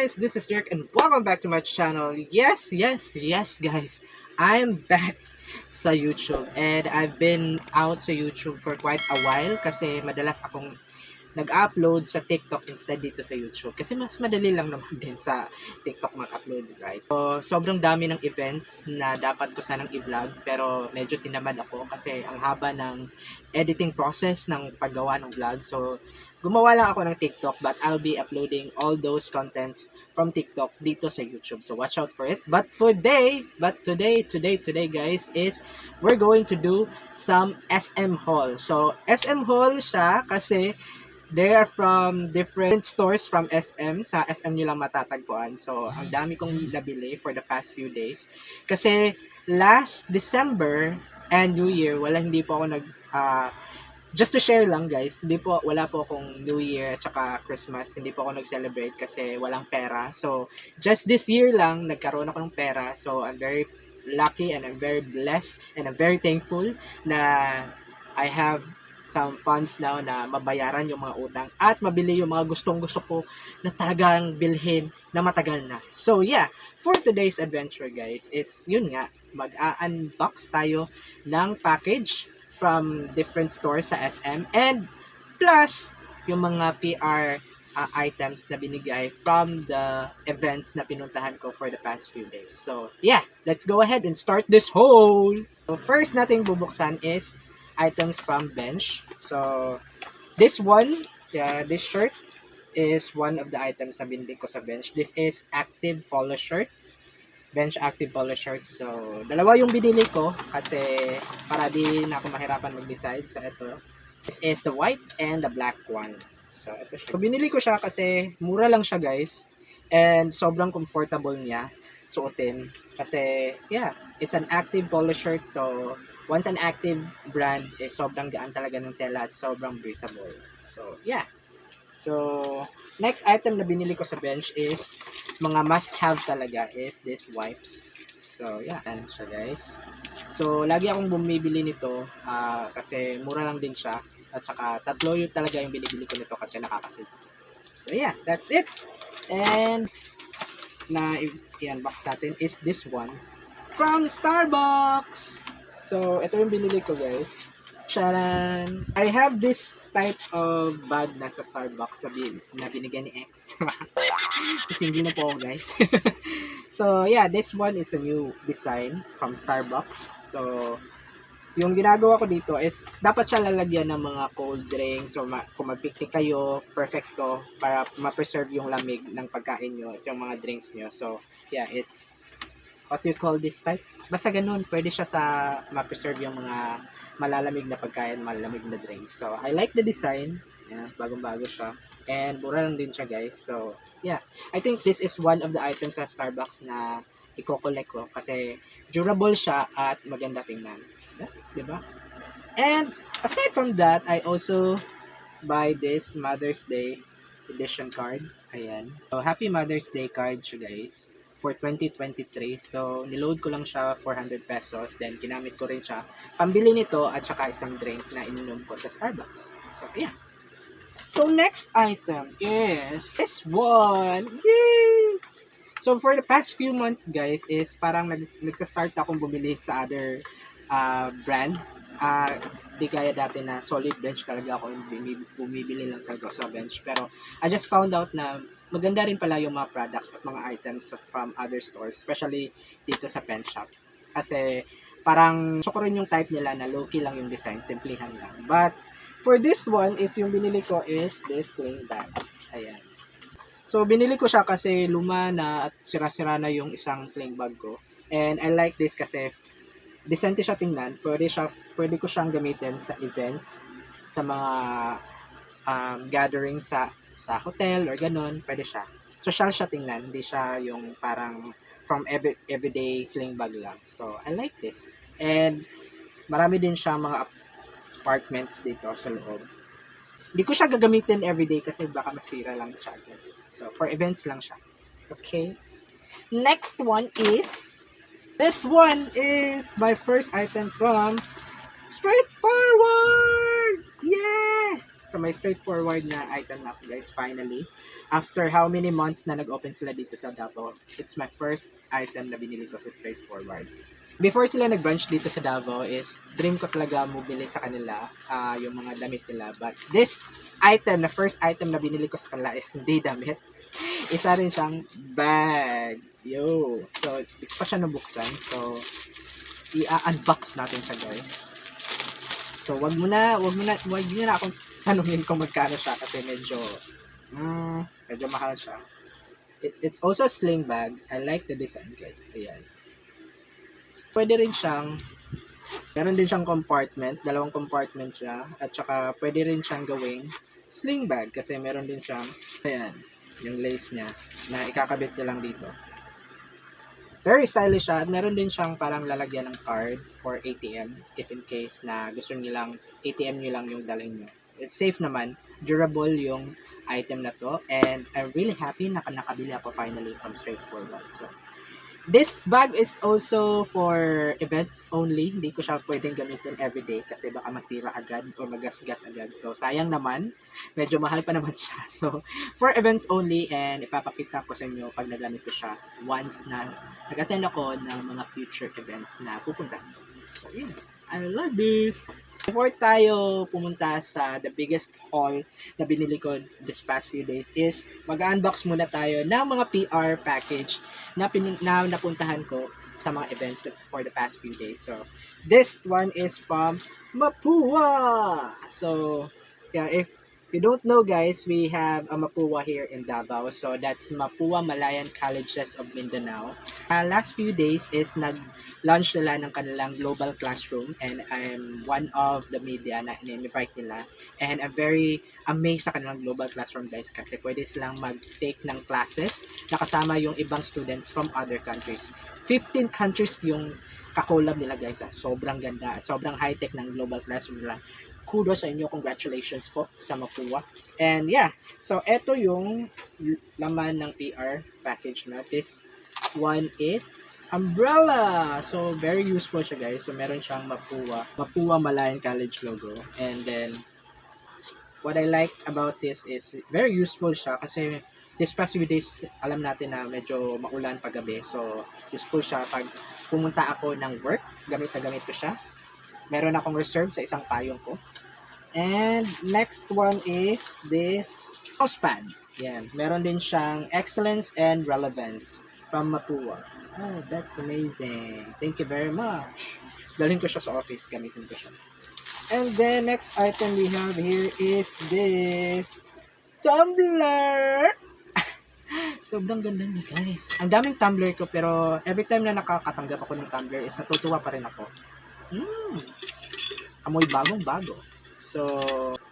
guys, this is Joric and welcome back to my channel. Yes guys, I'm back sa YouTube and I've been out sa YouTube for quite a while kasi madalas akong nag-upload sa TikTok instead dito sa YouTube kasi mas madali lang naman din sa TikTok mag-upload, right? So, sobrang dami ng events na dapat ko sanang i-vlog pero medyo tinamad ako kasi ang haba ng editing process ng paggawa ng vlog. So, gumawa lang ako ng TikTok but I'll be uploading all those contents from TikTok dito sa YouTube. So, watch out for it. But today guys is we're going to do some SM haul. So, SM haul siya kasi they are from different stores from SM. Sa SM nyo lang matatagpuan. So, ang dami kong nabili for the past few days. Kasi last December and New Year, hindi po ako just to share lang guys, wala po akong New Year at saka Christmas, hindi po ako nag-celebrate kasi walang pera. So, just this year lang, nagkaroon ako ng pera. So, I'm very lucky and I'm very blessed and I'm very thankful na I have some funds now na mabayaran yung mga utang at mabili yung mga gustong-gusto ko na talagang bilhin na matagal na. So, yeah, for today's adventure guys is, yun nga, mag-unbox tayo ng package from different stores sa SM and plus yung mga PR items na binigay from the events na pinuntahan ko for the past few days. So, yeah, let's go ahead and start this haul! So, first nating bubuksan is items from Bench. So, this one, this shirt is one of the items na binili ko sa Bench. This is active polo shirt. Bench active polo shirt. So, dalawa yung binili ko kasi para di na ako mahirapan mag-decide. So, ito. This is the white and the black one. So, ito siya. So, binili ko siya kasi mura lang siya guys. And sobrang comfortable niya suotin. Kasi, yeah, it's an active polo shirt. So, once an active brand, sobrang gaan talaga ng tela at sobrang breathable. So, yeah. So, next item na binili ko sa Bench is mga must-have talaga is this wipes. So, yeah. Yan siya guys. So, lagi akong bumibili nito kasi mura lang din siya. At saka, tatlo yun talaga yung binibili ko nito kasi nakakasil. So, yeah. That's it. And, na i-unbox natin is this one from Starbucks. So, ito yung binili ko guys. Charan! I have this type of bag na sa Starbucks na binigyan ni X. So, single na po ako guys. So, yeah, this one is a new design from Starbucks. So, yung ginagawa ko dito is, dapat siya lalagyan ng mga cold drinks or kung mag-picnic kayo, perfecto para ma-preserve yung lamig ng pagkain nyo at yung mga drinks nyo. So, yeah, it's, what you call this type? Basta ganun, pwede siya sa ma-preserve yung mga malalamig na pagkain, malalamig na drinks. So, I like the design. Yeah, bagong-bago siya. And mura lang din siya, guys. So, yeah. I think this is one of the items sa Starbucks na i-collect ko kasi durable siya at maganda tingnan. Yeah, diba? And aside from that, I also buy this Mother's Day edition card. Ayan. So, Happy Mother's Day card siya, guys, for 2023. So, niload ko lang siya 400 pesos. Then, ginamit ko rin siya pambili nito at saka isang drink na ininom ko sa Starbucks. So, yeah. So, next item is this one. Yay! So, for the past few months, guys, is parang nagsastart akong bumili sa other brand. Di kaya dati na solid Bench talaga ako bumibili lang talaga sa Bench. Pero, I just found out na maganda rin pala yung mga products at mga items from other stores, especially dito sa Penshoppe. Kasi parang gusto ko rin yung type nila na low-key lang yung design, simplihan lang. But for this one is yung binili ko is this sling bag. Ayan. So binili ko siya kasi luma na at sira-sira na yung isang sling bag ko. And I like this kasi decent siya tingnan. Pwede ko siyang gamitin sa events, sa mga gatherings sa hotel or ganun, pwede siya. Social siya tingnan, hindi siya yung parang from everyday sling bag lang. So, I like this. And marami din siya mga apartments dito sa loob. Hindi ko siya gagamitin everyday kasi baka masira lang siya. So, for events lang siya. Okay. Next one is, this one is my first item from StraighForward! Yeah! So may straightforward na item na ako guys, finally. After how many months na nag-open sila dito sa Davao, it's my first item na binili ko sa straightforward. Before sila nag-branch dito sa Davao is dream ko talaga mabili sa kanila yung mga damit nila. But this item, the first item na binili ko sa kanila is hindi damit. Isa rin siyang bag. Yo. So, hindi pa siya nabuksan. So, i-unbox natin siya guys. So, wag niyo na akong tanungin kung magkano siya kasi medyo mahal siya. It's also a sling bag. I like the design guys. Ayan. Pwede rin siyang, meron din siyang compartment, dalawang compartment siya, at saka pwede rin siyang gawing sling bag kasi meron din siyang, ayan, yung lace niya na ikakabit niya lang dito. Very stylish siya at meron din siyang parang lalagyan ng card for ATM if in case na gusto niyo lang, ATM niyo lang yung dalhin niyo. It's safe naman, durable yung item na to, and I'm really happy na nakabili ako finally from StraighForward. So, this bag is also for events only. Hindi ko siya pwedeng gamitin everyday kasi baka masira agad o magasgas agad. So, sayang naman. Medyo mahal pa naman siya. So, for events only, and ipapakita ko sa inyo pag nagamit ko siya once na nag-attend ako ng mga future events na pupunta. So, yun. I love this! Before tayo pumunta sa the biggest haul na binili ko this past few days is mag-unbox muna tayo ng mga PR package na napuntahan ko sa mga events for the past few days. So, this one is from Mapua! So, yeah, if you don't know guys, we have a Mapua here in Davao. So, that's Mapua Malayan Colleges of Mindanao. Last few days is nag-launch nila ng kanilang global classroom and I'm one of the media na in-invite nila. And I'm very amazed sa kanilang global classroom guys kasi pwede silang mag-take ng classes na kasama yung ibang students from other countries. 15 countries yung kakolab nila guys. Sobrang ganda at sobrang high-tech ng global classroom nila. Kudos sa inyo, congratulations po sa Mapua. And yeah, so eto yung laman ng PR package na. This one is umbrella. So very useful siya guys. So meron siyang Mapua Malayan College logo. And then what I like about this is very useful siya kasi this past few days alam natin na medyo maulan paggabi. So useful siya pag pumunta ako ng work. Gamit na gamit ko siya. Meron akong reserve sa isang payong ko. And next one is this mousepad. Yan. Meron din siyang excellence and relevance from Mapua. Oh, that's amazing. Thank you very much. Dalhin ko siya sa office. Gamitin ko siya. And then next item we have here is this tumbler. Sobrang ganda niya guys. Ang daming tumbler ko pero every time na nakakatanggap ako ng tumbler is natutuwa pa rin ako. Amoy bagong-bago. So,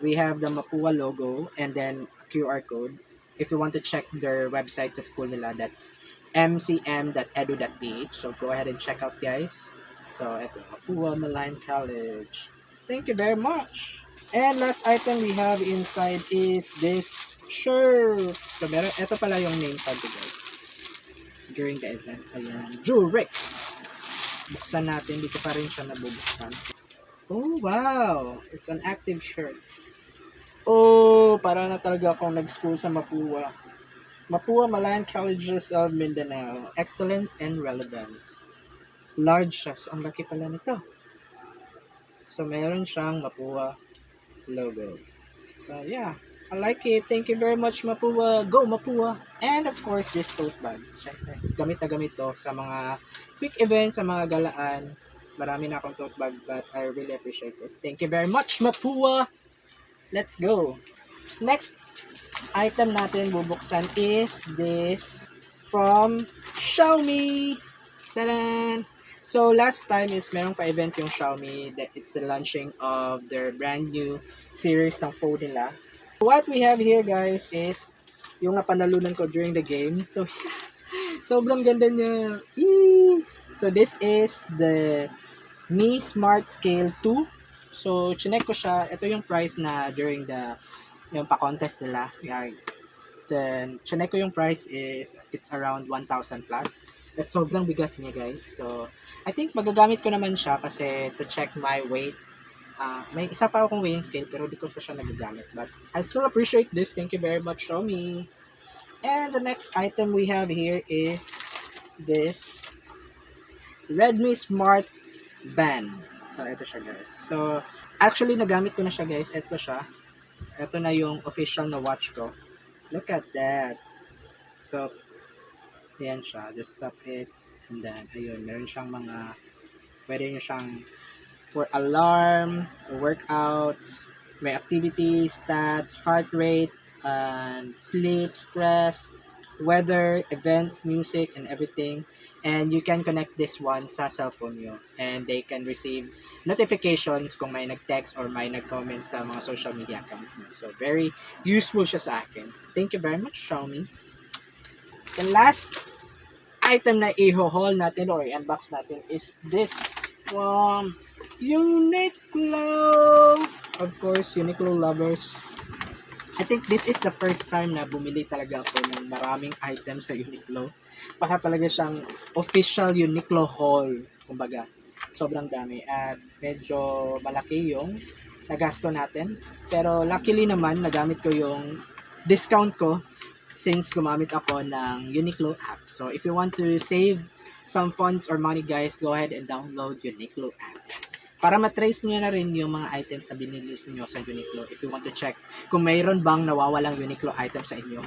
we have the Mapua logo and then QR code. If you want to check their website sa school nila, that's mcm.edu.ph. So, go ahead and check out guys. So, ito, Mapua Malayan College. Thank you very much. And last item we have inside is this shirt. So, ito pala yung name tag guys. During the event. Ayan, Joric. Buksan natin. Dito pa rin siya nabubuksan. Oh, wow! It's an active shirt. Oh, para na talaga akong nag-school sa Mapua. Mapua Malayan Colleges of Mindanao. Excellence and Relevance. Large siya. So, ang laki pala nito. So, meron siyang Mapua logo. So, yeah. I like it. Thank you very much, Mapua. Go, Mapua! And, of course, this tote bag. Siyempre, gamit na gamit to sa mga quick events, sa mga galaan. Marami na akong tote bag but I really appreciate it. Thank you very much, Mapua! Let's go! Next item natin bubuksan is this from Xiaomi! Tadan! So, last time is merong pa-event yung Xiaomi that it's the launching of their brand new series ng phone nila. What we have here guys is yung napanalunan ko during the game. So, sobrang ganda niya. Eee! So, this is the Mi Smart Scale 2. So, chinek ko siya. Ito yung price na during yung pa-contest nila. Yeah. Then, chinek ko yung price is, it's around 1,000 plus. At sobrang bigat niya guys. So, I think magagamit ko naman siya kasi to check my weight May isa pa akong weighing scale pero di ko pa siya nagagamit. But I still appreciate this. Thank you very much, Xiaomi. And the next item we have here is this Redmi Smart Band. So, ito siya guys. So, actually, nagamit ko na siya guys. Ito siya. Ito na yung official na watch ko. Look at that. So, yan siya. Just stop it. And then, ayun, meron siyang mga, pwede nyo siyang for alarm, workouts, may activity, stats, heart rate, and sleep, stress, weather, events, music, and everything. And you can connect this one sa cellphone nyo. And they can receive notifications kung may nag-text or may nag-comment sa mga social media accounts nyo. So, very useful siya sa akin. Thank you very much, Xiaomi. The last item na i-haul natin or i-unbox natin is this from Uniqlo. Of course, Uniqlo lovers. I think this is the first time na bumili talaga ako ng maraming items sa Uniqlo. Para talaga siyang official Uniqlo haul. Kumbaga, sobrang dami. At medyo malaki yung nagasto natin. Pero luckily naman, nagamit ko yung discount ko since gumamit ako ng Uniqlo app. So, if you want to save some funds or money guys, go ahead and download Uniqlo app. Para matrace niyo na rin yung mga items na binili niyo sa Uniqlo if you want to check kung mayroon bang nawawalang Uniqlo item sa inyo.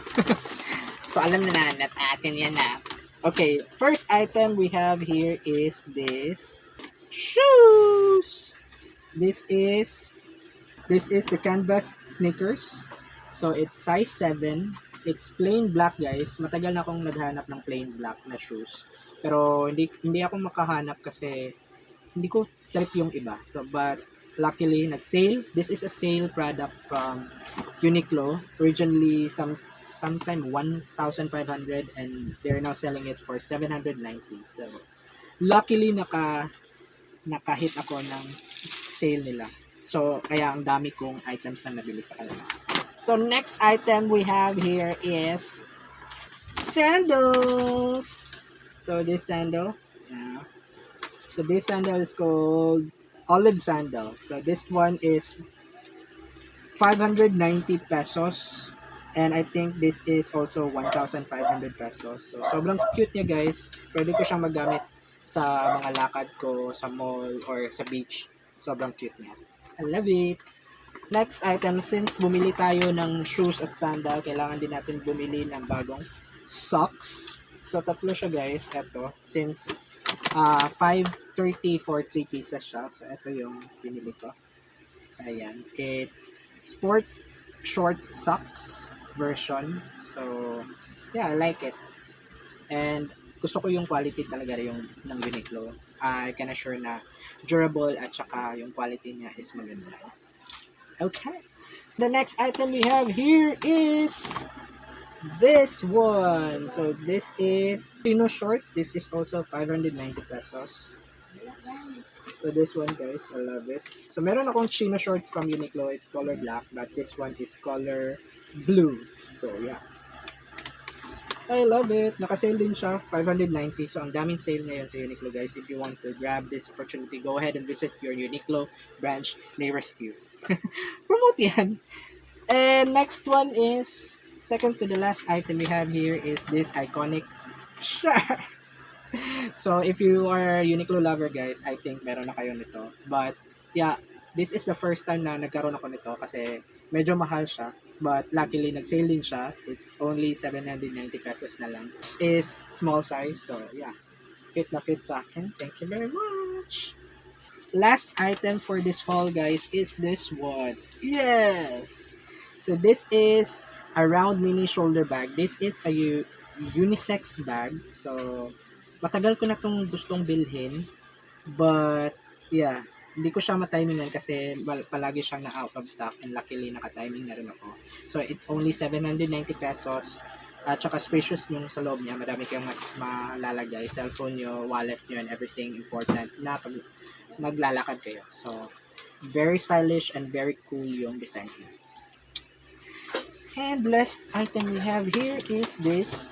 So, alam na natin yan na. Okay, first item we have here is this shoes. This is the canvas sneakers. So, it's size 7. It's plain black guys. Matagal na akong naghanap ng plain black na shoes. Pero hindi ako makahanap kasi hindi ko trip yung iba. So, but luckily, nag-sale. This is a sale product from Uniqlo. Originally, sometime 1,500 and they're now selling it for 790. So, luckily, nakahit ako ng sale nila. So, kaya ang dami kong items na nabili sa kanila. So, next item we have here is sandals. So, this sandal, so this sandal is called olive sandal. So, this one is 590 pesos. And I think this is also 1,500 pesos. So, sobrang cute niya guys. Pwede ko siyang magamit sa mga lakad ko sa mall or sa beach. Sobrang cute niya. I love it. Next item, since bumili tayo ng shoes at sandal, kailangan din natin bumili ng bagong socks. So, tatlo siya guys. Ito. Since 530 for 3 pieces siya. So, ito yung pinili ko. So, ayan. It's sport short socks version. So, yeah, I like it. And, gusto ko yung quality talaga yung ng Uniqlo. I can assure na durable at saka yung quality niya is maganda. Okay. The next item we have here is this one. So, this is chino short. This is also 590 pesos. So, this one guys, I love it. So, meron akong chino short from Uniqlo. It's color black, but this one is color blue. So, yeah. I love it. Naka-sale din siya, 590. So, ang daming sale ngayon sa Uniqlo, guys. If you want to grab this opportunity, go ahead and visit your Uniqlo branch nearest you. Promote yan. And next one is, second to the last item we have here is this iconic shirt. So, if you are a Uniqlo lover, guys, I think meron na kayo nito. But, yeah, this is the first time na nagkaroon ako nito kasi medyo mahal siya. But luckily, nag-sale din siya. It's only 790 pesos na lang. This is small size. So, yeah. Fit na fit sa akin. Thank you very much. Last item for this haul, guys, is this one. Yes! So, this is a round mini shoulder bag. This is a unisex bag. So, matagal ko na itong gustong bilhin. But, yeah. Hindi ko siya matimingan kasi palagi siyang na out of stock and luckily naka-timing na rin ako. So, it's only 790 pesos at saka spacious yung sa loob niya. Marami kayong malalagay. Cellphone nyo, wallet nyo, and everything important na pag maglalakad kayo. So, very stylish and very cool yung design niya. And last item we have here is this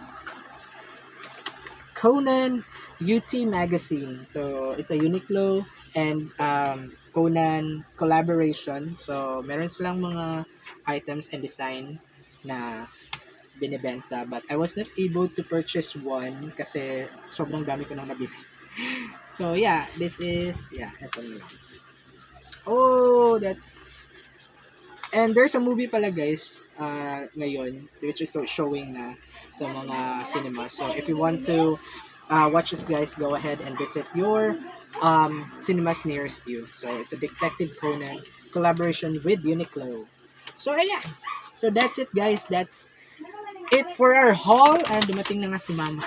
Conan UT magazine. So, it's a Uniqlo and Conan collaboration. So, meron silang mga items and design na binibenta. But I was not able to purchase one kasi sobrang dami ko nang nabili. So, yeah, this is, yeah, ito na lang. Oh, that's, and there's a movie pala guys, ngayon, which is showing na sa mga cinema. So, if you want to watch it guys, go ahead and visit your cinemas nearest you. So, it's a Detective Conan collaboration with Uniqlo. So, ayan. So, that's it guys. That's it for our haul. And dumating na nga si mama.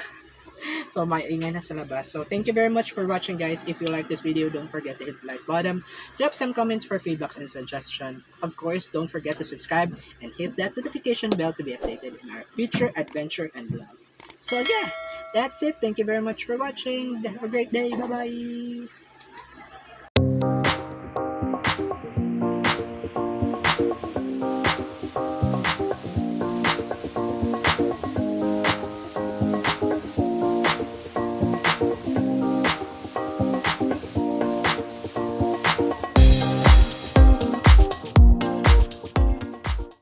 So, maingay na sa labas. So, thank you very much for watching, guys. If you like this video, don't forget to hit the like button. Drop some comments for feedbacks and suggestions. Of course, don't forget to subscribe and hit that notification bell to be updated in our future adventure and vlog. So, yeah, that's it. Thank you very much for watching. Have a great day. Bye-bye.